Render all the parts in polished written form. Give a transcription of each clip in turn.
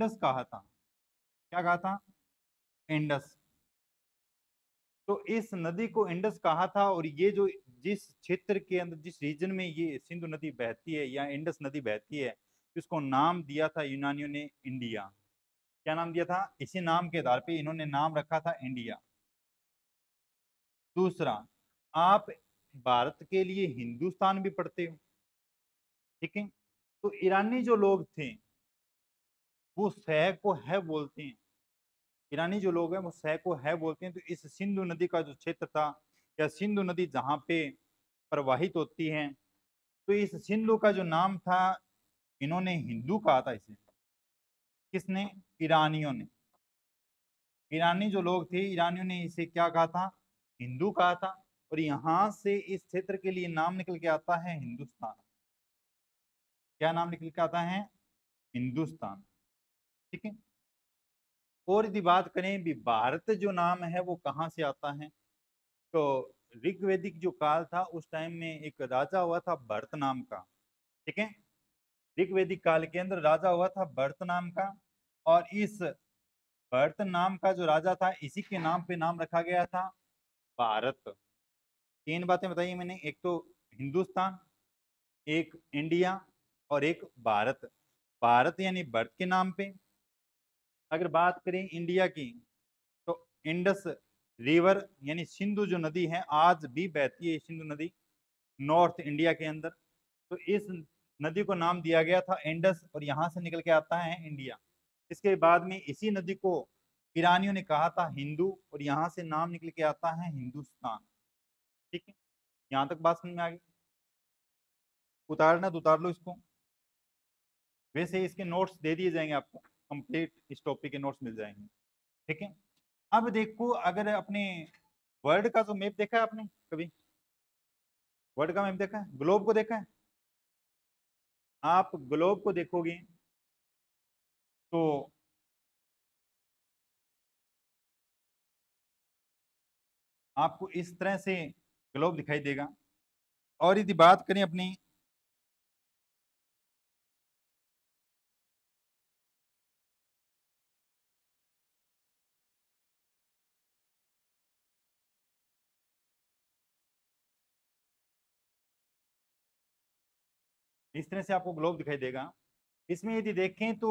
Indus कहा था। क्या कहा था? इंडस। तो इस नदी को इंडस कहा था। और ये जो जिस क्षेत्र के अंदर, जिस रीजन में ये सिंधु नदी बहती है या इंडस नदी बहती है, इसको नाम दिया था यूनानियों ने इंडिया। क्या नाम दिया था? इसी नाम के आधार पे इन्होंने नाम रखा था इंडिया। दूसरा, आप भारत के लिए हिंदुस्तान भी पढ़ते हो, ठीक है? तो ईरानी जो लोग थे वो सह को है बोलते हैं। ईरानी जो लोग हैं वो सह को है बोलते हैं। तो इस सिंधु नदी का जो क्षेत्र था, या सिंधु नदी जहाँ पे प्रवाहित होती है, तो इस सिंधु का जो नाम था, इन्होंने हिंदू कहा था इसे। किसने? ईरानियों ने। ईरानी जो लोग थे, ईरानियों ने इसे क्या कहा था? हिंदू कहा था। और यहां से इस क्षेत्र के लिए नाम निकल के आता है हिंदुस्तान। क्या नाम निकल के आता है? हिंदुस्तान। ठीक है। और यदि बात करें भी भारत जो नाम है वो कहाँ से आता है, तो ऋग्वैदिक जो काल था उस टाइम में एक राजा हुआ था भरत नाम का। ठीक है। ऋग्वैदिक काल के अंदर राजा हुआ था भरत नाम का। और इस भरत नाम का जो राजा था, इसी के नाम पे नाम रखा गया था भारत। तीन बातें बताई मैंने, एक तो हिंदुस्तान, एक इंडिया, और एक भारत। भारत यानी भरत के नाम पे। अगर बात करें इंडिया की, तो इंडस रिवर यानी सिंधु जो नदी है आज भी बहती है, सिंधु नदी नॉर्थ इंडिया के अंदर। तो इस नदी को नाम दिया गया था इंडस, और यहाँ से निकल के आता है इंडिया। इसके बाद में इसी नदी को ईरानियों ने कहा था हिंदू, और यहाँ से नाम निकल के आता है हिंदुस्तान। ठीक है। यहाँ तक बात समझ में आ गई? उतारना तो उतार लो इसको। वैसे इसके नोट्स दे दिए जाएंगे आपको, कंप्लीट इस टॉपिक के नोट्स मिल जाएंगे। ठीक है। अब देखो, अगर अपने वर्ल्ड का जो मैप देखा है आपने कभी? वर्ल्ड का मैप देखा है? ग्लोब को देखा है? आप ग्लोब को देखोगे तो आपको इस तरह से ग्लोब दिखाई देगा। और यदि बात करें अपनी, इस तरह से आपको ग्लोब दिखाई देगा। इसमें यदि देखें तो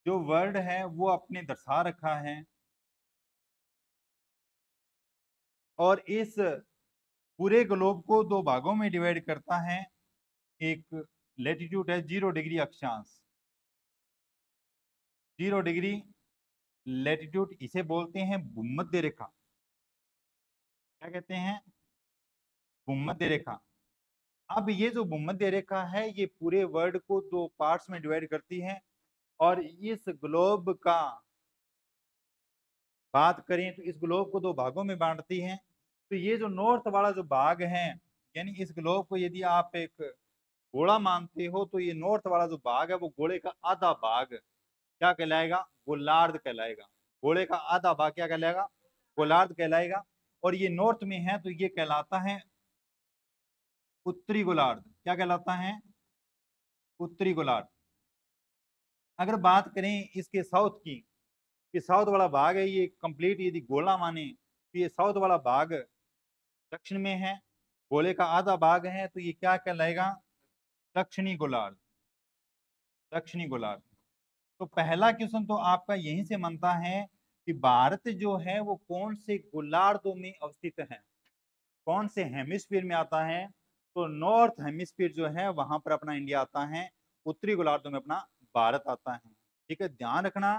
जो वर्ल्ड है वो अपने दर्शा रखा है। और इस पूरे ग्लोब को दो भागों में डिवाइड करता है। एक लेटीट्यूड है 0 डिग्री अक्षांश, 0 डिग्री लेटीट्यूड, इसे बोलते हैं भूमध्य रेखा। क्या कहते हैं? भूमध्य रेखा। अब ये जो भूमध्य रेखा है ये पूरे वर्ल्ड को दो पार्ट्स में डिवाइड करती है। और इस ग्लोब का बात करें तो इस ग्लोब को दो भागों में बांटती है। तो ये जो नॉर्थ वाला जो भाग है, यानी इस ग्लोब को यदि आप एक गोला मानते हो, तो ये नॉर्थ वाला जो भाग है वो गोले का आधा भाग क्या कहलाएगा? गोलार्ध कहलाएगा। गोले का आधा भाग क्या कहलाएगा? गोलार्ध कहलाएगा। और ये नॉर्थ में है तो ये कहलाता है उत्तरी गोलार्ध। क्या कहलाता है? उत्तरी गोलार्ध। अगर बात करें इसके साउथ की, ये साउथ वाला भाग है, ये कंप्लीट यदि गोला माने तो ये साउथ वाला भाग दक्षिण में है। गोले का आधा भाग है तो ये क्या कहलाएगा? दक्षिणी गोलार्ध। दक्षिणी गोलार्ध। तो पहला क्वेश्चन तो आपका यहीं से बनता है कि भारत जो है वो कौन से गोलार्धों में अवस्थित है, कौन से हेमिस्फीयर में आता है? तो नॉर्थ हेमिस्फीयर जो है वहां पर अपना इंडिया आता है, उत्तरी गोलार्धों में अपना भारत आता है। ठीक है, ध्यान रखना।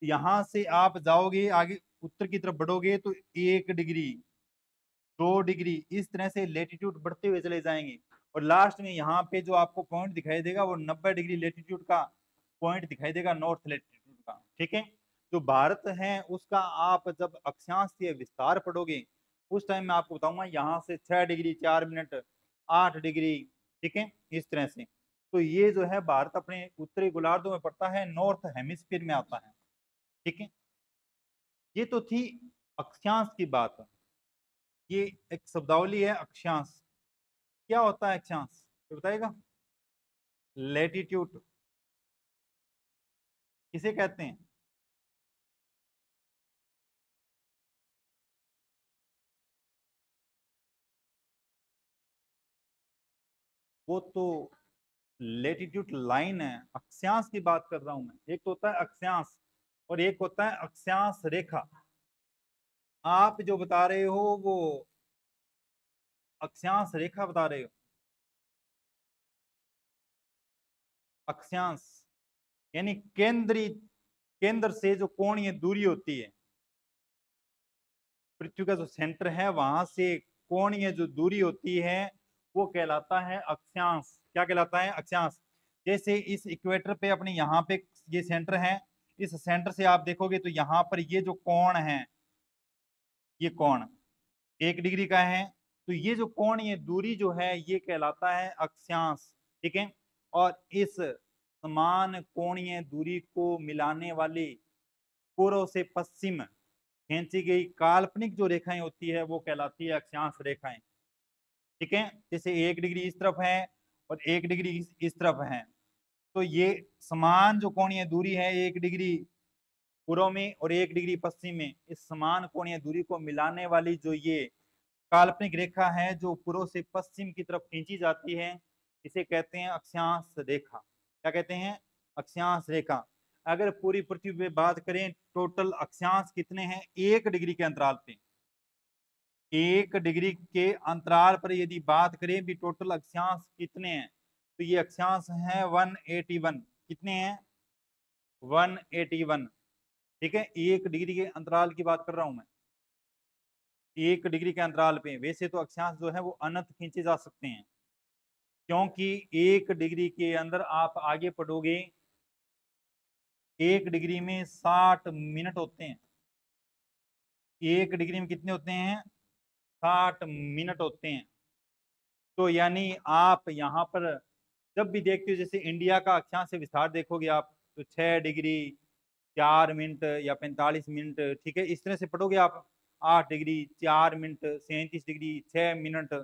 यहां से आप जाओगे आगे, उत्तर की तरफ बढ़ोगे तो 1 डिग्री, 2 डिग्री, इस तरह से लेटीट्यूड बढ़ते हुए चले जाएंगे। और लास्ट में यहाँ पे जो आपको पॉइंट दिखाई देगा वो 90 डिग्री लेटीट्यूड का पॉइंट दिखाई देगा, नॉर्थ लेटीट्यूड का। ठीक है। जो भारत है उसका आप जब अक्षांश से विस्तार पढ़ोगे उस टाइम मैं आपको बताऊंगा, यहाँ से 6 डिग्री 4 मिनट, 8 डिग्री। ठीक है, इस तरह से। तो ये जो है भारत अपने उत्तरी गोलार्धों में पड़ता है, नॉर्थ हेमिस्फीयर में आता है। ठीक है। ये तो थी अक्षांश की बात। ये एक शब्दावली है अक्षांश। क्या होता है अक्षांश, तो बताएगा? लेटीट्यूड किसे कहते हैं? वो तो लेटीट्यूड लाइन है, अक्षांश की बात कर रहा हूं मैं। एक तो होता है अक्षांश और एक होता है अक्षांश रेखा। आप जो बता रहे हो वो अक्षांश रेखा बता रहे हो। अक्षांश यानी केंद्रीय, केंद्र से जो कोणीय दूरी होती है, पृथ्वी का जो सेंटर है वहां से कोणीय जो दूरी होती है वो कहलाता है अक्षांश। क्या कहलाता है? अक्षांश। जैसे इस इक्वेटर पे अपने यहाँ पे ये सेंटर है, इस सेंटर से आप देखोगे तो यहाँ पर ये जो कोण है, ये कोण 1 डिग्री का है, तो ये जो कोणीय दूरी जो है ये कहलाता है अक्षांश। ठीक है। और इस समान कोणीय दूरी को मिलाने वाली पूर्व से पश्चिम खींची गई काल्पनिक जो रेखाएं होती है वो कहलाती है अक्षांश रेखाएं। ठीक है। जैसे 1 डिग्री इस तरफ है और 1 डिग्री इस तरफ है, तो ये समान जो कोणीय दूरी है 1 डिग्री पूर्व में और 1 डिग्री पश्चिम में, इस समान कोणीय दूरी को मिलाने वाली जो ये काल्पनिक रेखा है जो पूर्व से पश्चिम की तरफ खींची जाती है, इसे कहते हैं अक्षांश रेखा। क्या कहते हैं? अक्षांश रेखा। अगर पूरी पृथ्वी पे बात करें टोटल अक्षांश कितने हैं 1 डिग्री के अंतराल पे, 1 डिग्री के अंतराल पर यदि बात करें भी टोटल अक्षांश कितने हैं, तो ये अक्षांश है 181। कितने हैं? 181। ठीक है। 1 डिग्री के अंतराल की बात कर रहा हूं मैं, 1 डिग्री के अंतराल पे। वैसे तो अक्षांश जो है वो अनंत खींचे जा सकते हैं, क्योंकि 1 डिग्री के अंदर आप आगे पढ़ोगे 1 डिग्री में 60 मिनट होते हैं। 1 डिग्री में कितने होते हैं? 60 मिनट होते हैं। तो यानी आप यहाँ पर जब भी देखते हो, जैसे इंडिया का अक्षांश से विस्तार देखोगे आप, तो 6 डिग्री 4 मिनट या 45 मिनट, ठीक है, इस तरह से पढ़ोगे आप। 8 डिग्री 4 मिनट, 37 डिग्री 6 मिनट।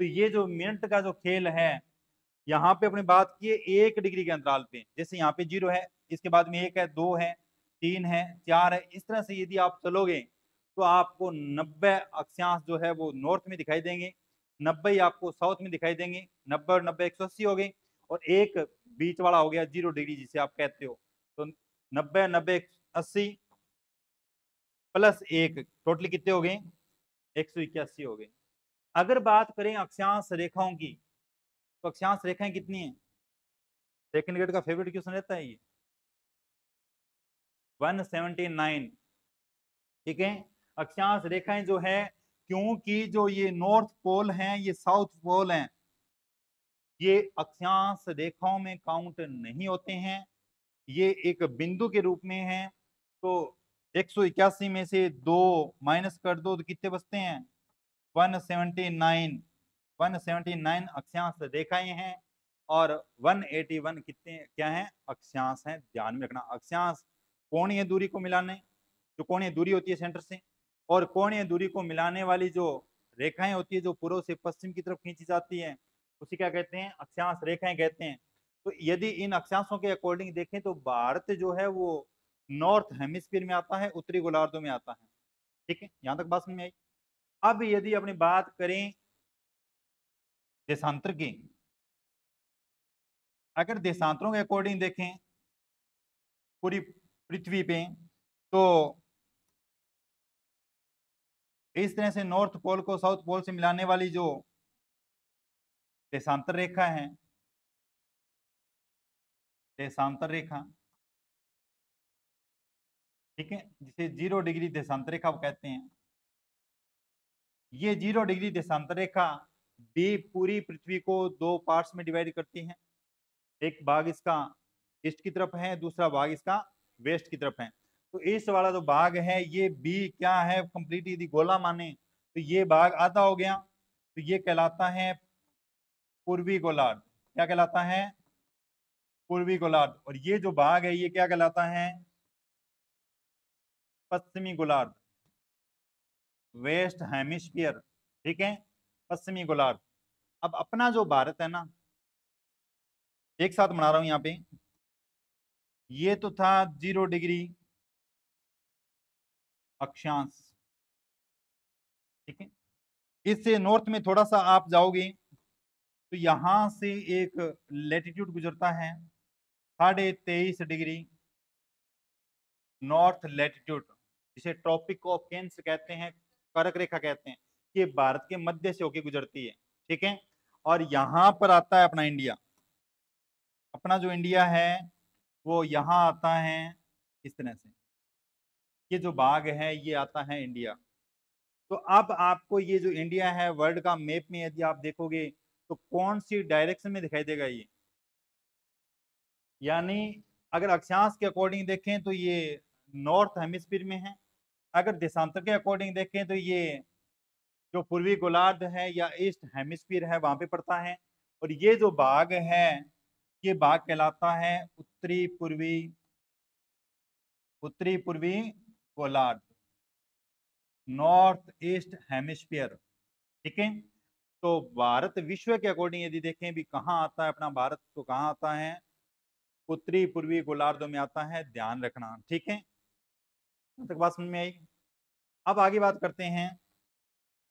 तो ये जो मिनट का जो खेल है, यहाँ पे अपने बात की 1 डिग्री के अंतराल पे, जैसे यहाँ पे 0 है, इसके बाद में 1 है, 2 है, 3 है, 4 है, इस तरह से यदि आप चलोगे तो आपको 90 अक्षांश जो है वो नॉर्थ में दिखाई देंगे, 90 आपको साउथ में दिखाई देंगे, 90 और 90 180 हो गए, और एक बीच वाला हो गया 0 डिग्री जिसे आप कहते हो। तो 90 90 80 प्लस 1 टोटली कितने हो गए? 181 हो गए। अगर बात करें अक्षांश रेखाओं की, तो अक्षांश रेखाएं कितनी हैं? सेकंड ग्रेड का फेवरेट क्वेश्चन रहता है ये, 179। ठीक है। अक्षांश रेखाएं जो है, क्योंकि जो ये नॉर्थ पोल हैं ये साउथ पोल हैं, ये अक्षांश रेखाओं में काउंट नहीं होते हैं, ये एक बिंदु के रूप में है। तो 181 में से 2 माइनस कर दो तो कितने बचते हैं? 179। 179 अक्षांश रेखाएं हैं और 181 कितने क्या है? अक्षांश हैं। ध्यान में रखना, अक्षांश कोणीय दूरी को मिलाने, जो कोणीय दूरी होती है सेंटर से, और कोणीय दूरी को मिलाने वाली जो रेखाएं होती है जो पूर्व से पश्चिम की तरफ खींची जाती है, उसे क्या कहते हैं? अक्षांश रेखाएं कहते हैं। तो यदि इन अक्षांशों के अकॉर्डिंग देखें तो भारत जो है वो नॉर्थ हेमिस्फीयर में आता है, उत्तरी गोलार्धों में आता है। ठीक है, यहां तक बात समझ में आई। अब यदि अपनी बात करें देशांतर की, अगर देशांतरों के अकॉर्डिंग देखें पूरी पृथ्वी पे, तो इस तरह से नॉर्थ पोल को साउथ पोल से मिलाने वाली जो देशांतर रेखा है, देशांतर रेखा, ठीक है, जिसे 0 डिग्री देशांतर रेखा कहते हैं, ये 0 डिग्री देशांतर रेखा भी पूरी पृथ्वी को 2 पार्ट्स में डिवाइड करती है। एक भाग इसका ईस्ट की तरफ है, दूसरा भाग इसका वेस्ट की तरफ है। तो ईस्ट वाला जो भाग है ये बी क्या है? कंप्लीट यदि गोला माने तो ये भाग आधा हो गया, तो ये कहलाता है पूर्वी गोलार्ध। क्या कहलाता है? पूर्वी गोलार्ध। और ये जो भाग है ये क्या कहलाता है? पश्चिमी गोलार्ध, वेस्ट हेमिस्फीयर। ठीक है, पश्चिमी गोलार्ध। अब अपना जो भारत है ना, एक साथ बना रहा हूं यहाँ पे। ये तो था 0 डिग्री अक्षांश, ठीक है। इससे नॉर्थ में थोड़ा सा आप जाओगे तो यहां से एक लेटीट्यूड गुजरता है 23.5 डिग्री नॉर्थ लेटीट्यूड, जिसे ट्रॉपिक ऑफ कैंसर कहते हैं, कर्क रेखा कहते हैं। ये भारत के मध्य से होके गुजरती है, ठीक है। और यहां पर आता है अपना इंडिया। अपना जो इंडिया है वो यहाँ आता है इस तरह से। ये जो भाग है ये आता है इंडिया। तो अब आपको ये जो इंडिया है वर्ल्ड का मैप में यदि आप देखोगे तो कौन सी डायरेक्शन में दिखाई देगा ये, यानी अगर अक्षांश के अकॉर्डिंग देखें तो ये नॉर्थ हेमिस्फीयर में है। अगर देशांतर के अकॉर्डिंग देखें तो ये जो पूर्वी गोलार्ध है या ईस्ट हेमिस्फीयर है वहां पे पड़ता है। और ये जो भाग है ये भाग कहलाता है उत्तरी पूर्वी गोलार्ध, नॉर्थ ईस्ट हेमिस्फीयर, ठीक है। तो भारत विश्व के अकॉर्डिंग यदि देखें भी कहाँ आता है अपना भारत, तो कहाँ आता है, उत्तरी पूर्वी गोलार्ध में आता है, ध्यान रखना, ठीक है। तक बात समझ में आई। अब आगे बात करते हैं,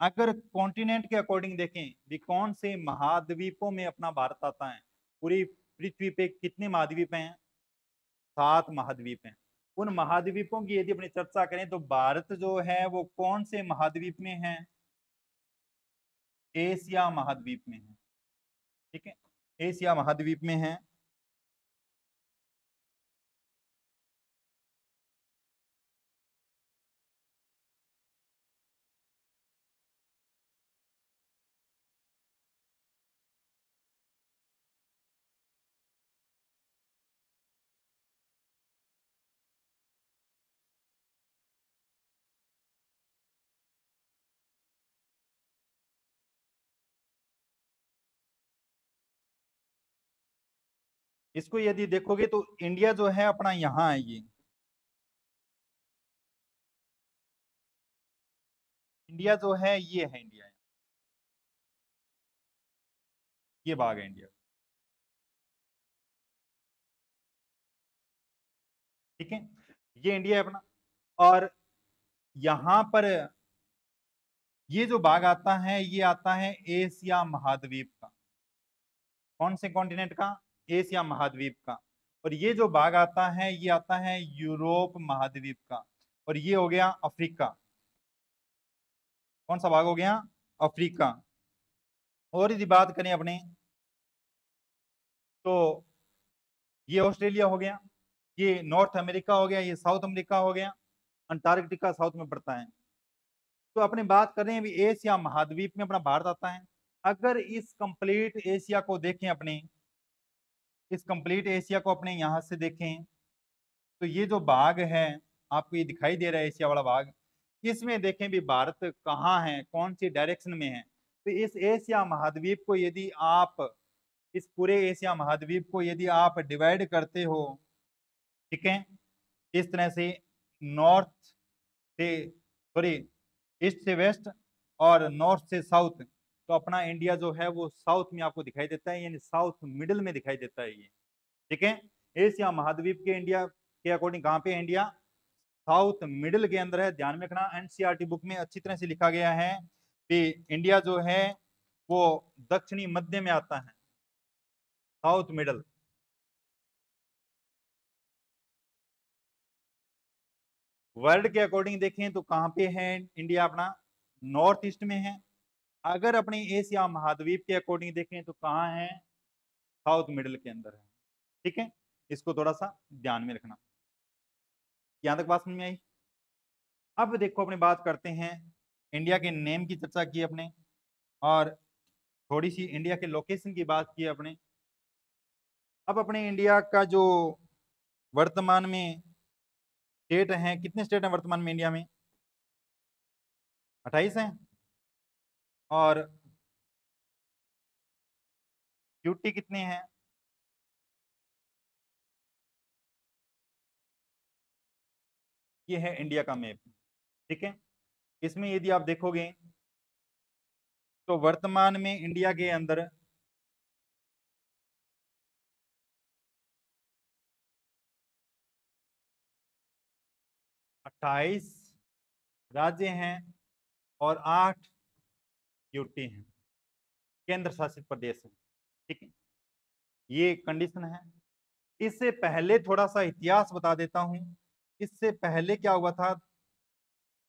अगर कॉन्टिनेंट के अकॉर्डिंग देखें भी कौन से महाद्वीपों में अपना भारत आता है। पूरी पृथ्वी पे कितने महाद्वीप हैं, 7 महाद्वीप हैं। उन महाद्वीपों की यदि अपनी चर्चा करें तो भारत जो है वो कौन से महाद्वीप में है, एशिया महाद्वीप में है, ठीक है, एशिया महाद्वीप में है। इसको यदि देखोगे तो इंडिया जो है अपना यहाँ है, ये इंडिया जो है ये है इंडिया, ये भाग है इंडिया, ठीक है। ये इंडिया है अपना। और यहाँ पर ये जो भाग आता है ये आता है एशिया महाद्वीप का। कौन से कॉन्टिनेंट का, एशिया महाद्वीप का। और ये जो भाग आता है ये आता है यूरोप महाद्वीप का। और ये हो गया अफ्रीका। कौन सा भाग हो गया, अफ्रीका। और यदि बात करें अपने तो ये ऑस्ट्रेलिया हो गया, ये नॉर्थ अमेरिका हो गया, ये साउथ अमेरिका हो गया, अंटार्कटिका साउथ में पड़ता है। तो अपनी बात कर रहे हैं अभी एशिया महाद्वीप में अपना भारत आता है। अगर इस कंप्लीट एशिया को देखें अपने, इस कंप्लीट एशिया को अपने यहाँ से देखें तो ये जो भाग है आपको ये दिखाई दे रहा है एशिया वाला भाग, इसमें देखें भी भारत कहाँ है, कौन सी डायरेक्शन में है। तो इस एशिया महाद्वीप को यदि आप, इस पूरे एशिया महाद्वीप को यदि आप डिवाइड करते हो, ठीक है, इस तरह से नॉर्थ से, सॉरी, ईस्ट से वेस्ट और नॉर्थ से साउथ, तो अपना इंडिया जो है वो साउथ में आपको दिखाई देता है, यानी साउथ मिडिल में दिखाई देता है ये, ठीक है। एशिया महाद्वीप के इंडिया के अकॉर्डिंग कहाँ पे है इंडिया, साउथ मिडिल के अंदर है। ध्यान में रखना, एनसीईआरटी बुक में अच्छी तरह से लिखा गया है कि इंडिया जो है वो दक्षिणी मध्य में आता है, साउथ मिडल। वर्ल्ड के अकॉर्डिंग देखें तो कहाँ पे है इंडिया अपना, नॉर्थ ईस्ट में है। अगर अपने एशिया महाद्वीप के अकॉर्डिंग देखें तो कहाँ है, साउथ मिडल के अंदर है, ठीक है। इसको थोड़ा सा ध्यान में रखना। यहां तक बात समझ में आई। अब देखो अपनी बात करते हैं, इंडिया के नेम की चर्चा की अपने, और थोड़ी सी इंडिया के लोकेशन की बात की अपने। अब अपने इंडिया का जो वर्तमान में स्टेट है, कितने स्टेट हैं वर्तमान में इंडिया में, 28 हैं। और यूटी कितने हैं, ये है इंडिया का मैप, ठीक है। इसमें यदि आप देखोगे तो वर्तमान में इंडिया के अंदर 28 राज्य हैं और 8 यूटी हैं, केंद्र शासित प्रदेश हैं। ठीक है, ये कंडीशन है। इससे पहले थोड़ा सा इतिहास बता देता हूं। इससे पहले क्या हुआ था,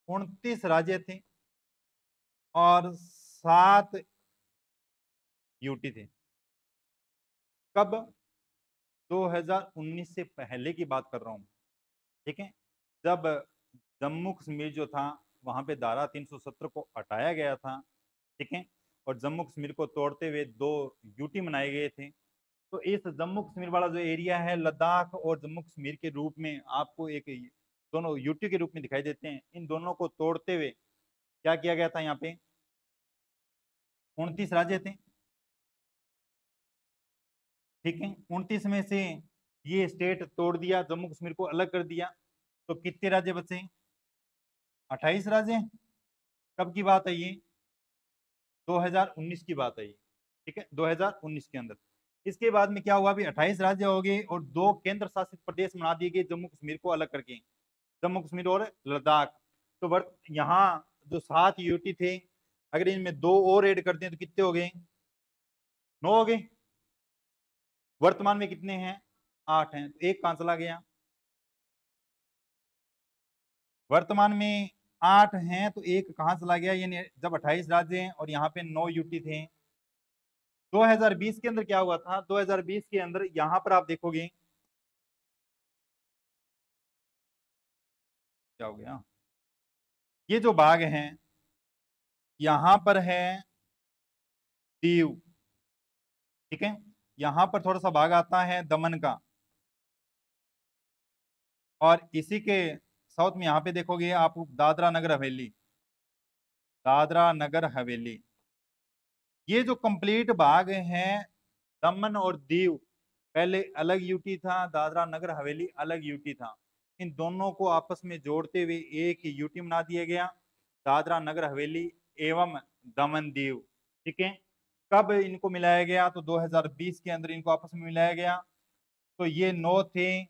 29 राज्य थे और 7 यूटी थे। कब? 2019 से पहले की बात कर रहा हूं। ठीक है, जब जम्मू कश्मीर जो था वहां पे धारा 370 को हटाया गया था। ठीक है, और जम्मू कश्मीर को तोड़ते हुए 2 यूटी बनाए गए थे। तो इस जम्मू कश्मीर वाला जो एरिया है, लद्दाख और जम्मू कश्मीर के रूप में आपको एक दोनों यूटी के रूप में दिखाई देते हैं। इन दोनों को तोड़ते हुए क्या किया गया था, यहाँ पे 29 राज्य थे। ठीक है, 29 में से ये स्टेट तोड़ दिया, जम्मू कश्मीर को अलग कर दिया, तो कितने राज्य बचे? 28 राज्य। कब की बात है ये? 2019 की बात है ये। ठीक है, 2019 के अंदर। इसके बाद में क्या हुआ, अभी 28 राज्य हो गए और 2 केंद्र शासित प्रदेश बना दिए गए जम्मू कश्मीर को अलग करके, जम्मू कश्मीर और लद्दाख। तो वर्त यहाँ जो 7 यूटी थे, अगर इनमें 2 और ऐड करते हैं तो कितने हो गए? 9 हो गए। वर्तमान में कितने हैं? 8 हैं, तो एक कहां चला गया? वर्तमान में 8 हैं तो एक कहां चला गया? यानी जब 28 राज्य हैं और यहाँ पे 9 यूटी थे। 2020 के अंदर क्या हुआ था? 2020 के अंदर यहां पर आप देखोगे क्या हो गया, ये जो भाग हैं यहां पर है दीव। ठीक है, यहां पर थोड़ा सा भाग आता है दमन का, और इसी के साउथ में यहां पे देखोगे आप दादरा नगर हवेली, दादरा नगर हवेली। ये जो कंप्लीट भाग है दमन और दीव, पहले अलग यूटी था, दादरा नगर हवेली अलग यूटी था। इन दोनों को आपस में जोड़ते हुए एक यूटी बना दिया गया, दादरा नगर हवेली एवं दमन दीव। ठीक है, कब इनको मिलाया गया? तो 2020 के अंदर इनको आपस में मिलाया गया। तो ये 9 थे,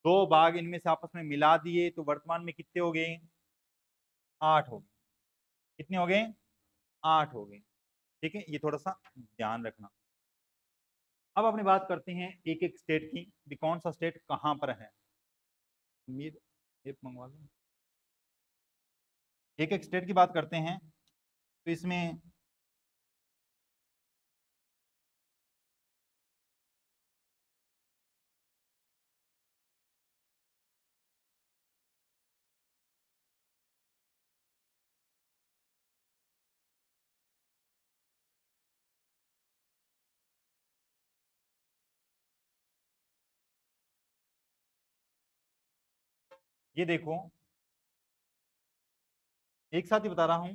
2 भाग इनमें से आपस में मिला दिए, तो वर्तमान में कितने हो गए? 8 हो गए। कितने हो गए? 8 हो गए। ठीक है, ये थोड़ा सा ध्यान रखना। अब अपनी बात करते हैं एक एक स्टेट की, भी कौन सा स्टेट कहां पर है। उम्मीद एक मंगवा लो। एक एक स्टेट की बात करते हैं, तो इसमें ये देखो, एक साथ ही बता रहा हूं।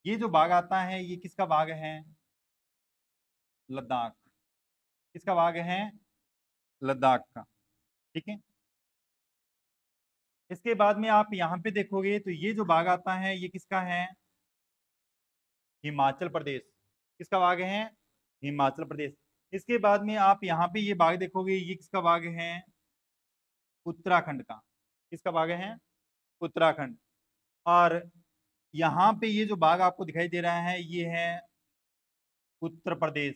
ये जो भाग आता है ये किसका भाग है? लद्दाख। किसका भाग है? लद्दाख का। ठीक है, इसके बाद में आप यहाँ पे देखोगे तो ये जो भाग आता है ये किसका है? हिमाचल प्रदेश। किसका भाग है? हिमाचल प्रदेश। इसके बाद में आप यहाँ पे ये भाग देखोगे, ये किसका भाग है? उत्तराखंड का। किसका भाग है? उत्तराखंड। और यहाँ पे ये जो भाग आपको दिखाई दे रहा है ये है उत्तर प्रदेश,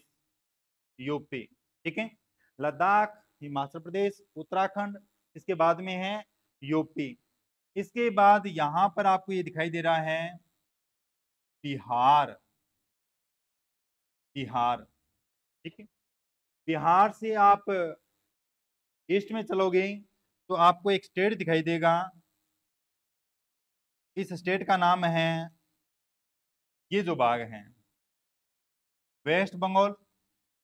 यूपी। ठीक है, लद्दाख, हिमाचल प्रदेश, उत्तराखंड, इसके बाद में है यूपी। इसके बाद यहाँ पर आपको ये दिखाई दे रहा है बिहार। बिहार। ठीक है, बिहार से आप ईस्ट में चलोगे तो आपको एक स्टेट दिखाई देगा। इस स्टेट का नाम है, ये जो भाग है वेस्ट बंगाल।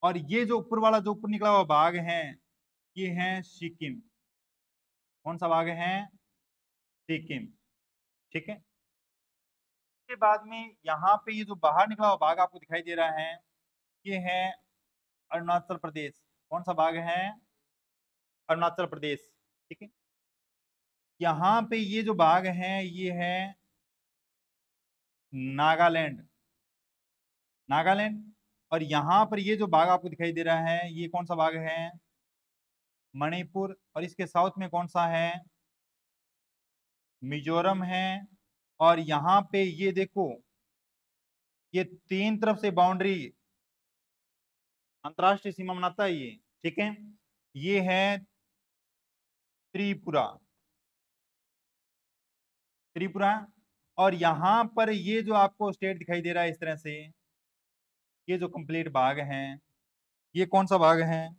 और ये जो ऊपर वाला जो ऊपर निकला हुआ भाग है ये है सिक्किम। कौन सा भाग है? सिक्किम। ठीक है, इसके बाद में यहाँ पे ये जो बाहर निकला हुआ भाग आपको दिखाई दे रहा है ये है अरुणाचल प्रदेश। कौन सा भाग है? अरुणाचल प्रदेश। ठीक है, यहाँ पे ये जो भाग है ये है नागालैंड। नागालैंड। और यहाँ पर ये जो भाग आपको दिखाई दे रहा है ये कौन सा भाग है? मणिपुर। और इसके साउथ में कौन सा है? मिजोरम है, और यहाँ पे ये देखो, ये तीन तरफ से बाउंड्री अंतरराष्ट्रीय सीमा बनाता है ये, ठीक है। ये है त्रिपुरा, त्रिपुरा। और यहाँ पर ये जो आपको स्टेट दिखाई दे रहा है इस तरह से, ये जो कंप्लीट भाग है, ये कौन सा भाग है?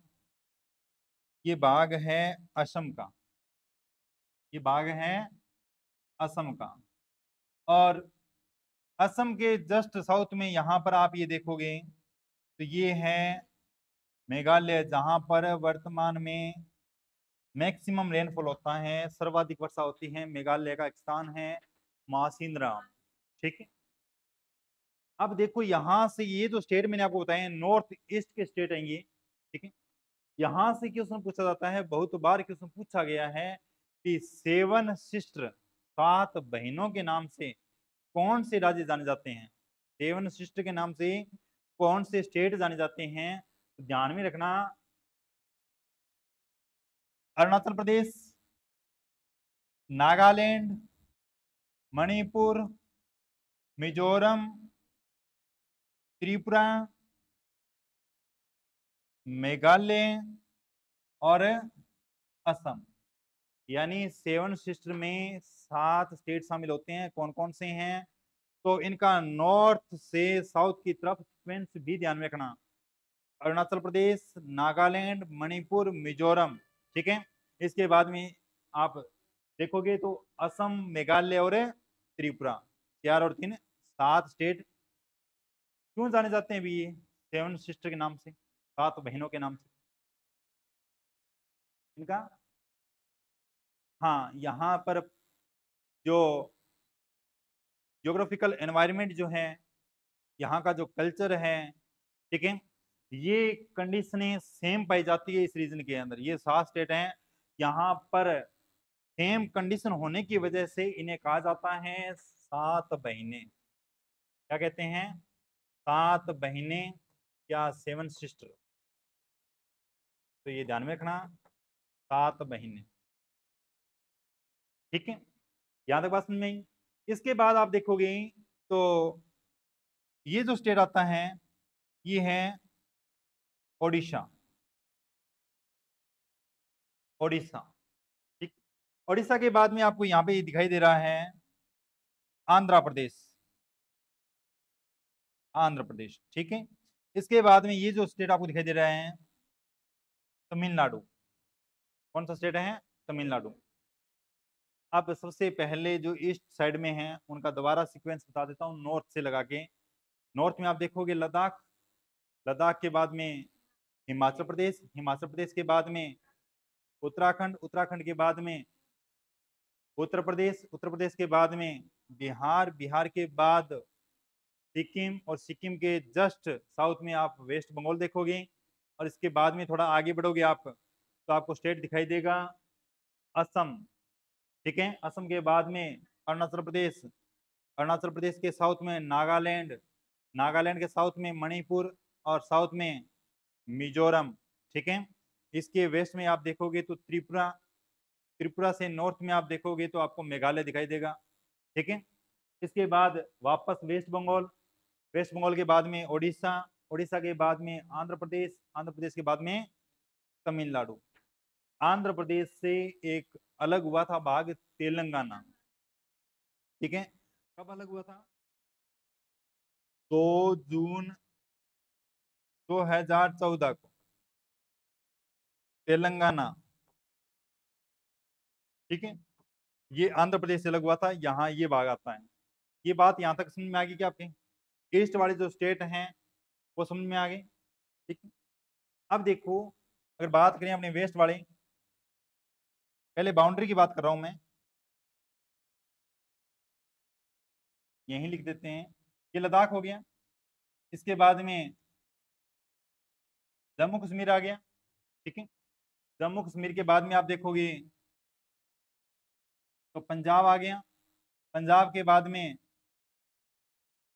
ये भाग है असम का, ये भाग है असम का। और असम के जस्ट साउथ में यहाँ पर आप ये देखोगे तो ये है मेघालय, जहां पर वर्तमान में मैक्सिमम रेनफॉल होता है, सर्वाधिक वर्षा होती है। मेघालय का एक स्थान है मासिनराम, ठीक है। अब देखो यहाँ से ये जो स्टेट मैंने आपको बताए नॉर्थ ईस्ट के स्टेट हैं ये, ठीक है। यहाँ से क्वेश्चन पूछा जाता है, बहुत बार क्वेश्चन पूछा गया है कि सेवन सिस्टर, सात बहनों के नाम से कौन से राज्य जाने जाते हैं? सेवन सिस्टर के नाम से कौन से स्टेट जाने जाते हैं? तो ध्यान में रखना, अरुणाचल प्रदेश, नागालैंड, मणिपुर, मिजोरम, त्रिपुरा, मेघालय और असम। यानी सेवन सिस्टर में सात स्टेट शामिल होते हैं। कौन कौन से हैं? तो इनका नॉर्थ से साउथ की तरफ सीक्वेंस भी ध्यान में रखना, अरुणाचल प्रदेश, नागालैंड, मणिपुर, मिजोरम, ठीक है। इसके बाद में आप देखोगे तो असम, मेघालय और त्रिपुरा, चार और तीन, सात स्टेट क्यों जाने जाते हैं भी ये सेवन सिस्टर के नाम से, सात बहनों के नाम से इनका? हाँ, यहाँ पर जो ज्योग्राफिकल एनवायरनमेंट जो है, यहाँ का जो कल्चर है, ठीक है, ये कंडीशनें सेम पाई जाती है इस रीजन के अंदर। ये सात स्टेट हैं, यहाँ पर सेम कंडीशन होने की वजह से इन्हें कहा जाता है सात बहनें। क्या कहते हैं? सात बहनें या सेवन सिस्टर। तो ये ध्यान में रखना, सात बहनें, ठीक है। यहां तक बात समझ में आई? इसके बाद आप देखोगे तो ये जो स्टेट आता है ये है ओडिशा, ओडिशा, ठीक। ओडिशा के बाद में आपको यहाँ पे दिखाई दे रहा है आंध्र प्रदेश, आंध्र प्रदेश, ठीक है। इसके बाद में ये जो स्टेट आपको दिखाई दे रहा है तमिलनाडु। कौन सा स्टेट है? तमिलनाडु। अब सबसे पहले जो ईस्ट साइड में है उनका दोबारा सीक्वेंस बता देता हूँ नॉर्थ से लगा के। नॉर्थ में आप देखोगे लद्दाख, लद्दाख के बाद में हिमाचल प्रदेश, हिमाचल प्रदेश के बाद में उत्तराखंड, उत्तराखंड के बाद में उत्तर प्रदेश, उत्तर प्रदेश के बाद में बिहार, बिहार के बाद सिक्किम, और सिक्किम के जस्ट साउथ में आप वेस्ट बंगाल देखोगे। और इसके बाद में थोड़ा आगे बढ़ोगे आप तो आपको स्टेट दिखाई देगा असम, ठीक है। असम के बाद में अरुणाचल प्रदेश, अरुणाचल प्रदेश के साउथ में नागालैंड, नागालैंड के साउथ में मणिपुर, और साउथ में मिजोरम, ठीक है। इसके वेस्ट में आप देखोगे तो त्रिपुरा, त्रिपुरा से नॉर्थ में आप देखोगे तो आपको मेघालय दिखाई देगा, ठीक है। इसके बाद वापस वेस्ट बंगाल, वेस्ट बंगाल के बाद में ओडिशा, ओडिशा के बाद में आंध्र प्रदेश, आंध्र प्रदेश के बाद में तमिलनाडु। आंध्र प्रदेश से एक अलग हुआ था भाग तेलंगाना, ठीक है। कब अलग हुआ था? 2 जून 2014 को तेलंगाना, ठीक है। ये आंध्र प्रदेश से अलग हुआ था, यहाँ ये भाग आता है। ये बात यहाँ तक समझ में आ गई क्या आपके? ईस्ट वाले जो स्टेट हैं वो समझ में आ गए, ठीक है। अब देखो, अगर बात करें अपने वेस्ट वाले, पहले बाउंड्री की बात कर रहा हूं मैं, यहीं लिख देते हैं। ये लद्दाख हो गया, इसके बाद में जम्मू कश्मीर आ गया, ठीक है। जम्मू कश्मीर के बाद में आप देखोगे तो पंजाब आ गया, पंजाब के बाद में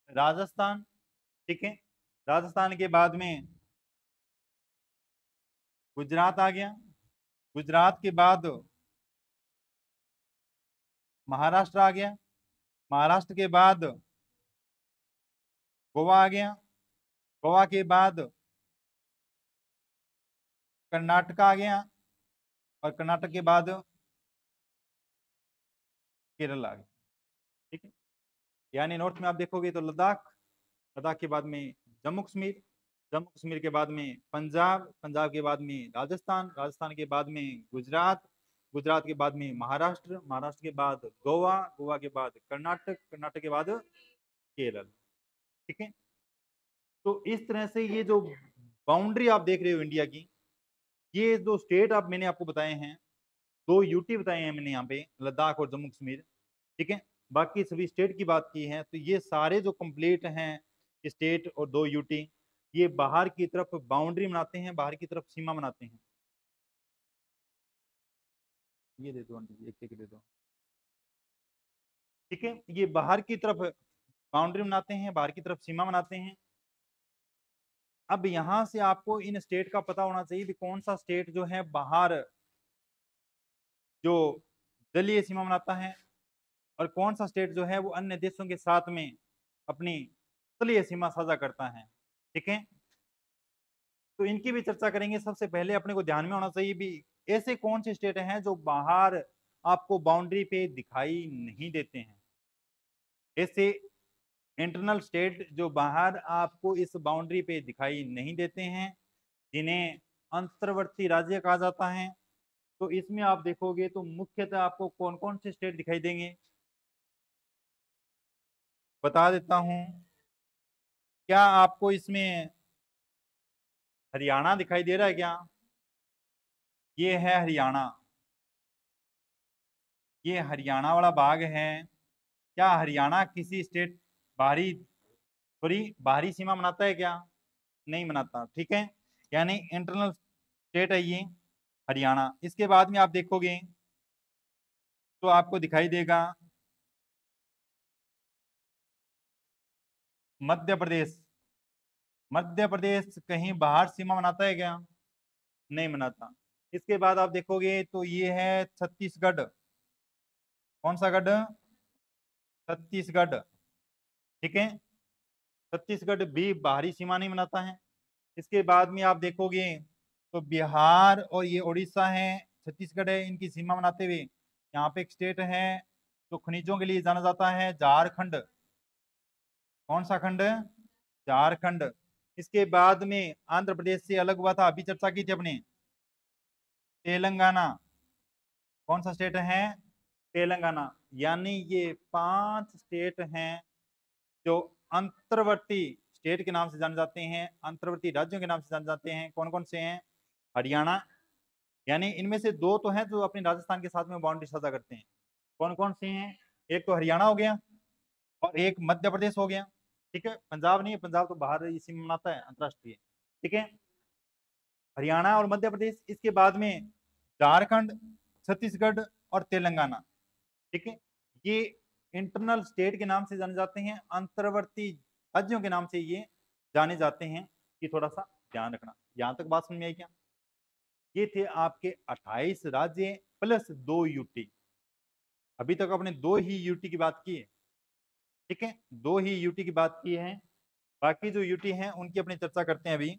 राजस्थान, ठीक है। राजस्थान के बाद में गुजरात आ गया, गुजरात के बाद महाराष्ट्र आ गया, महाराष्ट्र के बाद गोवा आ गया, गोवा के बाद कर्नाटक आ गया, और कर्नाटक के बाद केरल आ गया। ठीक है, यानी नॉर्थ में आप देखोगे तो लद्दाख, लद्दाख के बाद में जम्मू कश्मीर, जम्मू कश्मीर के बाद में पंजाब, पंजाब के बाद में राजस्थान, राजस्थान के बाद में गुजरात, गुजरात के बाद में महाराष्ट्र, महाराष्ट्र के बाद गोवा, गोवा के बाद कर्नाटक, कर्नाटक के बाद केरल। ठीक है, तो इस तरह से ये जो बाउंड्री आप देख रहे हो इंडिया की, ये जो स्टेट आप मैंने आपको बताए हैं, 2 यूटी बताए हैं मैंने यहाँ पे, लद्दाख और जम्मू कश्मीर। ठीक है, बाकी सभी स्टेट की बात की है, तो ये सारे जो कंप्लीट हैं स्टेट और 2 यूटी, ये बाहर की तरफ बाउंड्री बनाते हैं, बाहर की तरफ सीमा बनाते हैं। ये दे दो, एक एक दे दो। ठीक है, ये बाहर की तरफ बाउंड्री बनाते हैं, बाहर की तरफ सीमा बनाते हैं। अब यहां से आपको इन स्टेट का पता होना चाहिए कि कौन सा स्टेट जो है बाहर जो जलीय सीमा बनाता है, और कौन सा स्टेट जो है वो अन्य देशों के साथ में अपनी तलीय सीमा साझा करता है। ठीक है, तो इनकी भी चर्चा करेंगे। सबसे पहले अपने को ध्यान में होना चाहिए भी ऐसे कौन से स्टेट हैं जो बाहर आपको बाउंड्री पे दिखाई नहीं देते हैं। ऐसे इंटरनल स्टेट जो बाहर आपको इस बाउंड्री पे दिखाई नहीं देते हैं, जिन्हें अंतर्वर्ती राज्य कहा जाता है। तो इसमें आप देखोगे तो मुख्यतः आपको कौन कौन से स्टेट दिखाई देंगे, बता देता हूं। क्या आपको इसमें हरियाणा दिखाई दे रहा है क्या? ये है हरियाणा, ये हरियाणा वाला भाग है। क्या हरियाणा किसी स्टेट बाहरी, सॉरी, बाहरी सीमा बनाता है क्या? नहीं बनाता। ठीक है, यानी इंटरनल स्टेट है ये हरियाणा। इसके बाद में आप देखोगे तो आपको दिखाई देगा मध्य प्रदेश। मध्य प्रदेश कहीं बाहर सीमा बनाता है क्या? नहीं बनाता। इसके बाद आप देखोगे तो ये है छत्तीसगढ़। कौन सा गढ़? छत्तीसगढ़। ठीक है, छत्तीसगढ़ भी बाहरी सीमा नहीं बनाता है। इसके बाद में आप देखोगे तो बिहार और ये उड़ीसा है, छत्तीसगढ़ है, इनकी सीमा बनाते हुए यहाँ पे एक स्टेट है जो खनिजों के लिए जाना जाता है, झारखंड। कौन सा खंड? झारखंड। इसके बाद में आंध्र प्रदेश से अलग हुआ था, अभी चर्चा की थी अपने, तेलंगाना। कौन सा स्टेट है? तेलंगाना। यानी ये 5 स्टेट हैं जो अंतर्वर्ती स्टेट के नाम से जाने जाते हैं, अंतर्वर्ती राज्यों के नाम से जाने जाते हैं। कौन कौन से हैं? हरियाणा, यानी इनमें से 2 तो हैं जो अपने राजस्थान के साथ में बाउंड्री साझा करते हैं। कौन कौन से हैं? एक तो हरियाणा हो गया, और एक मध्य प्रदेश हो गया। ठीक है, पंजाब नहीं है, पंजाब तो बाहर इसी में मनाता है अंतरराष्ट्रीय। ठीक है, हरियाणा और मध्य प्रदेश, इसके बाद में झारखंड, छत्तीसगढ़ और तेलंगाना। ठीक है, ये इंटरनल स्टेट के नाम से जाने जाते हैं, अंतर्वर्ती राज्यों के नाम से ये जाने जाते हैं। ये थोड़ा सा ध्यान रखना। यहां तक बात समझ में आई क्या? ये थे आपके 28 राज्य प्लस 2 यूटी। अभी तक अपने 2 ही यूटी की बात की है। ठीक है, 2 ही यूटी की बात की है। बाकी जो यूटी हैं उनकी अपनी चर्चा करते हैं अभी।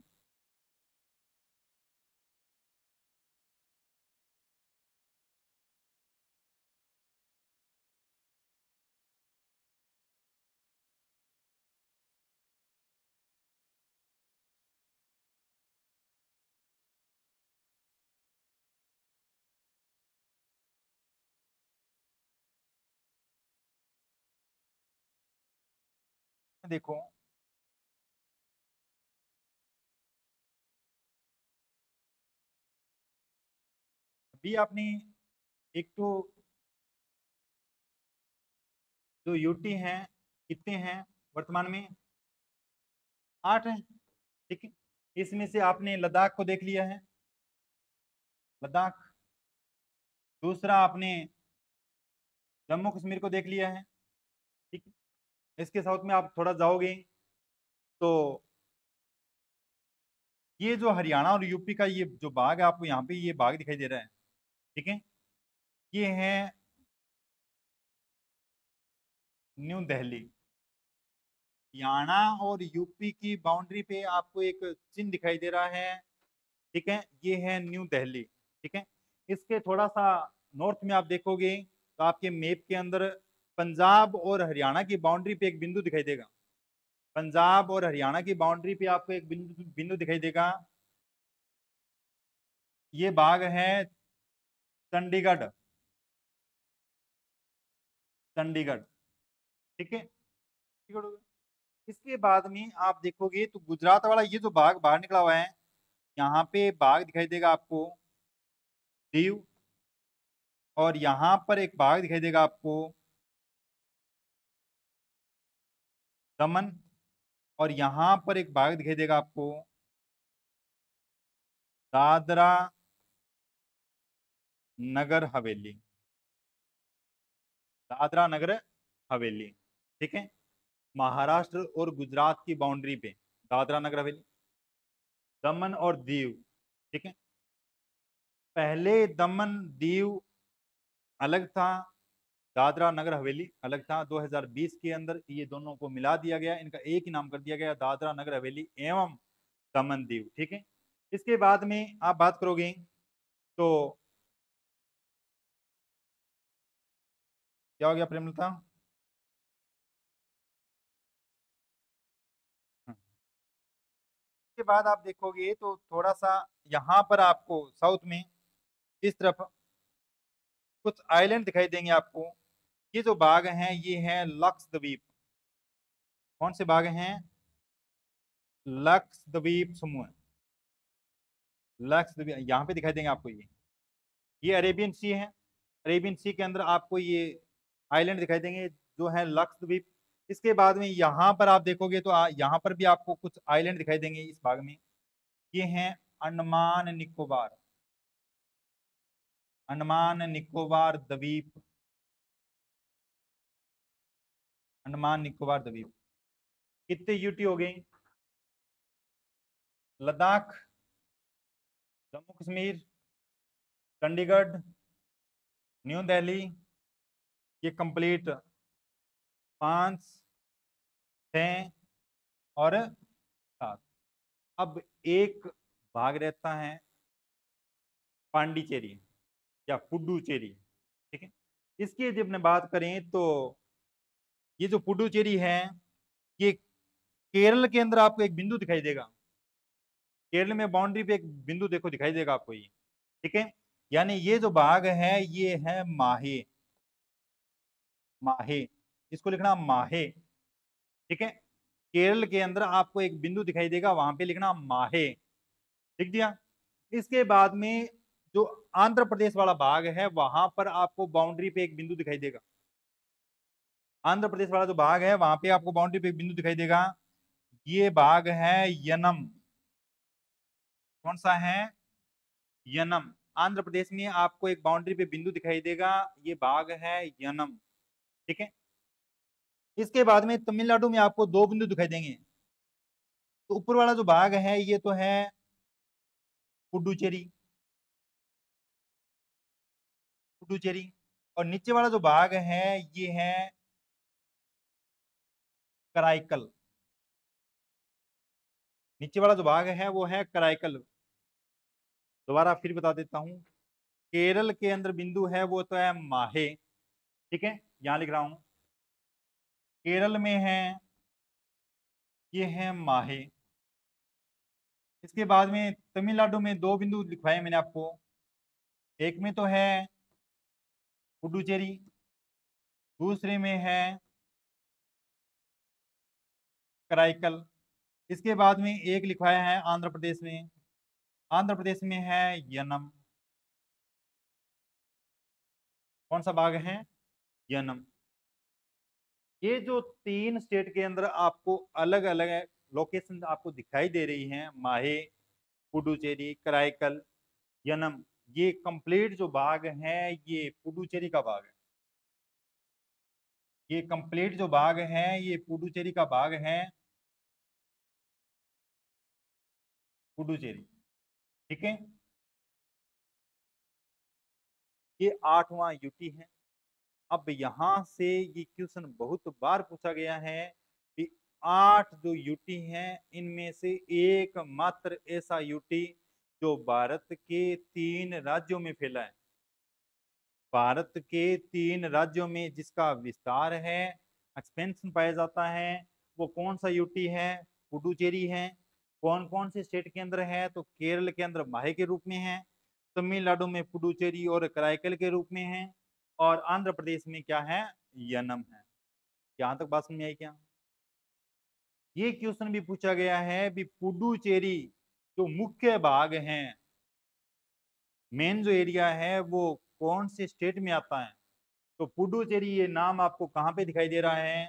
देखो, अभी आपने एक तो जो यूटी हैं कितने हैं वर्तमान में? 8 हैं। ठीक है, इसमें से आपने लद्दाख को देख लिया है, लद्दाख। दूसरा आपने जम्मू कश्मीर को देख लिया है। ठीक है, इसके साउथ में आप थोड़ा जाओगे तो ये जो हरियाणा और यूपी का ये जो भाग है, आपको यहाँ पे ये भाग दिखाई दे रहा है। ठीक है, ये है न्यू दिल्ली। हरियाणा और यूपी की बाउंड्री पे आपको एक चिन्ह दिखाई दे रहा है, ठीक है, ये है न्यू दिल्ली। ठीक है, इसके थोड़ा सा नॉर्थ में आप देखोगे तो आपके मैप के अंदर पंजाब और हरियाणा की बाउंड्री पे एक बिंदु दिखाई देगा। पंजाब और हरियाणा की बाउंड्री पे आपको एक बिंदु बिंदु दिखाई देगा। ये भाग है चंडीगढ़। चंडीगढ़, ठीक है, चंडीगढ़ हो गया। इसके बाद में आप देखोगे तो गुजरात वाला ये जो भाग बाहर निकला हुआ है, यहाँ पे भाग दिखाई देगा आपको दीव, और यहाँ पर एक भाग दिखाई देगा आपको दमन, और यहाँ पर एक भाग दिखाई देगा आपको दादरा नगर हवेली। दादरा नगर हवेली, ठीक है, महाराष्ट्र और गुजरात की बाउंड्री पे दादरा नगर हवेली, दमन और दीव। ठीक है, पहले दमन दीव अलग था, दादरा नगर हवेली अलग था। 2020 के अंदर ये दोनों को मिला दिया गया, इनका एक ही नाम कर दिया गया, दादरा नगर हवेली एवं दमन दीव। ठीक है, इसके बाद में आप बात करोगे तो क्या हो गया प्रेमलता? के बाद आप देखोगे तो थोड़ा सा यहाँ पर आपको साउथ में इस तरफ कुछ आइलैंड दिखाई देंगे आपको। ये जो बाग हैं ये हैं लक्षद्वीप। कौन से बाग हैं? लक्षद्वीप समूह। लक्षद्वीप यहाँ पे दिखाई देंगे आपको। ये अरेबियन सी है। अरेबियन सी के अंदर आपको ये आइलैंड दिखाई देंगे जो है लक्षद्वीप। इसके बाद में यहाँ पर आप देखोगे तो यहाँ पर भी आपको कुछ आइलैंड दिखाई देंगे इस भाग में। ये हैं अंडमान निकोबार। अंडमान निकोबार द्वीप। अंडमान निकोबार द्वीप कितने यूटी हो गई? लद्दाख, जम्मू कश्मीर, चंडीगढ़, न्यू दिल्ली, ये कंप्लीट 5, 6 और 7। अब एक भाग रहता है पांडिचेरी या पुडुचेरी। ठीक है, इसकी यदि अपने बात करें तो ये जो पुडुचेरी है ये केरल के अंदर आपको एक बिंदु दिखाई देगा। केरल में बाउंड्री पे एक बिंदु देखो दिखाई देगा आपको ये। ठीक है, यानी ये जो भाग है ये है माहे। माहे, इसको लिखना माहे। ठीक है, केरल के अंदर आपको एक बिंदु दिखाई देगा, वहां पे लिखना माहे। लिख दिया। इसके बाद में जो आंध्र प्रदेश वाला भाग है वहां पर आपको बाउंड्री पे एक बिंदु दिखाई देगा। आंध्र प्रदेश वाला जो भाग है वहां पे आपको बाउंड्री पे एक बिंदु दिखाई देगा। ये भाग है यनम। कौन सा है? यनम। आंध्र प्रदेश में आपको एक बाउंड्री पे बिंदु दिखाई देगा, ये भाग है यनम। ठीक है, इसके बाद में तमिलनाडु में आपको दो बिंदु दिखाई देंगे। तो ऊपर वाला जो भाग है ये तो है पुडुचेरी। पुडुचेरी, और नीचे वाला जो भाग है ये है कराईकल। नीचे वाला जो भाग है वो है कराईकल। दोबारा फिर बता देता हूँ, केरल के अंदर बिंदु है वो तो है माहे। ठीक है, यहां लिख रहा हूं, केरल में है ये है माहे। इसके बाद में तमिलनाडु में दो बिंदु लिखवाए मैंने आपको, एक में तो है पुडुचेरी, दूसरे में है कराईकल। इसके बाद में एक लिखवाया है आंध्र प्रदेश में, आंध्र प्रदेश में है यनम। कौन सा भाग है? यनम। ये जो तीन स्टेट के अंदर आपको अलग अलग लोकेशन आपको दिखाई दे रही हैं, माहे, पुडुचेरी, कराईकल, यनम, ये कंप्लीट जो भाग है ये पुडुचेरी का भाग है। ये कंप्लीट जो भाग है ये पुडुचेरी का भाग है। पुडुचेरी, ठीक है, ये 8वां यूटी है। अब यहाँ से ये क्वेश्चन बहुत बार पूछा गया है कि 8 जो यूटी हैं इनमें से एकमात्र ऐसा यूटी जो भारत के 3 राज्यों में फैला है। भारत के 3 राज्यों में जिसका विस्तार है, एक्सपेंशन पाया जाता है, वो कौन सा यूटी है? पुडुचेरी है। कौन कौन से स्टेट के अंदर है? तो केरल के अंदर माहे के रूप में है, तमिलनाडु में पुडुचेरी और कराईकल के रूप में है, और आंध्र प्रदेश में क्या है? यनम है। यहां तक बात समझ में आई क्या? ये क्वेश्चन भी पूछा गया है भी पुडुचेरी जो मुख्य भाग है, मेन जो एरिया है वो कौन से स्टेट में आता है? तो पुडुचेरी ये नाम आपको कहाँ पे दिखाई दे रहा है?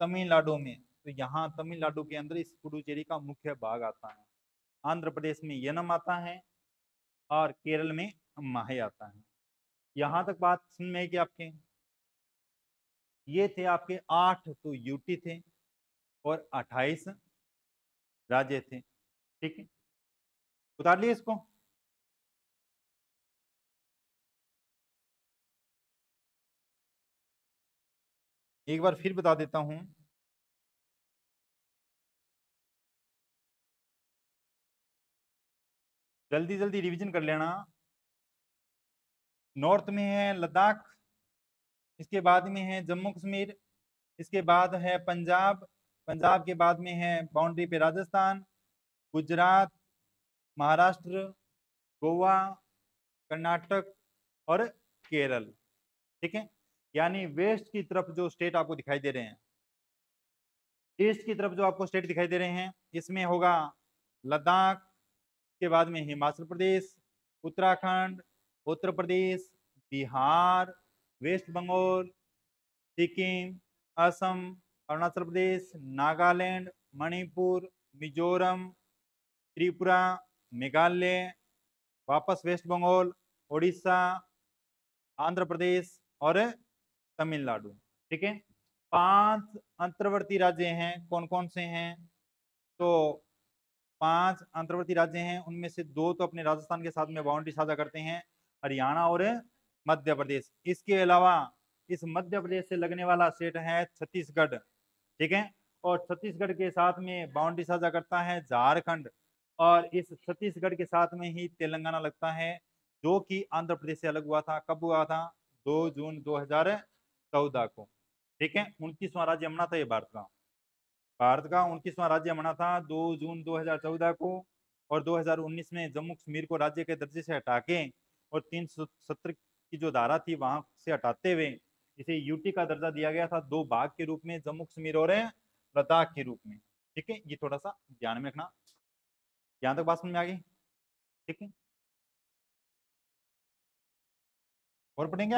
तमिलनाडु में। तो यहाँ तमिलनाडु के अंदर इस पुडुचेरी का मुख्य भाग आता है। आंध्र प्रदेश में यनम आता है और केरल में माहे आता है। यहाँ तक बात समझ में आई कि आपके ये थे आपके 8 तो यूटी थे और 28 राज्य थे। ठीक है, उतार लिए इसको। एक बार फिर बता देता हूं। जल्दी जल्दी रिवीजन कर लेना। नॉर्थ में है लद्दाख, इसके बाद में है जम्मू कश्मीर, इसके बाद है पंजाब, पंजाब के बाद में है बाउंड्री पे राजस्थान, गुजरात, महाराष्ट्र, गोवा, कर्नाटक और केरल। ठीक है, यानी वेस्ट की तरफ जो स्टेट आपको दिखाई दे रहे हैं, ईस्ट की तरफ जो आपको स्टेट दिखाई दे रहे हैं, इसमें होगा लद्दाख, के बाद में हिमाचल प्रदेश, उत्तराखंड, उत्तर प्रदेश, बिहार, वेस्ट बंगाल, सिक्किम, असम, अरुणाचल प्रदेश, नागालैंड, मणिपुर, मिजोरम, त्रिपुरा, मेघालय, वापस वेस्ट बंगाल, उड़ीसा, आंध्र प्रदेश और तमिलनाडु। ठीक है, 5 अंतर्वर्ती राज्य हैं। कौन कौन से हैं? तो 5 अंतर्वर्ती राज्य हैं, उनमें से 2 तो अपने राजस्थान के साथ में बाउंड्री साझा करते हैं, हरियाणा और मध्य प्रदेश। इसके अलावा इस मध्य प्रदेश से लगने वाला स्टेट है छत्तीसगढ़। ठीक है, और छत्तीसगढ़ के साथ में बाउंड्री साझा करता है झारखंड, और इस छत्तीसगढ़ के साथ में ही तेलंगाना लगता है, जो कि आंध्र प्रदेश से अलग हुआ था। कब हुआ था? 2 जून 2014 को। ठीक है, 29वां राज्य बना था ये भारत का। भारत का 29वां राज्य बना था 2 जून 2014 को, और 2019 में जम्मू कश्मीर को राज्य के दर्जे से हटा के और 370 की जो धारा थी वहां से हटाते हुए इसे यूटी का दर्जा दिया गया था, 2 भाग के रूप में, जम्मू कश्मीर और लद्दाख के रूप में। ठीक है, ये थोड़ा सा ध्यान में रखना। यहाँ तक बात समझ में आ गई? ठीक है, और पढ़ेंगे।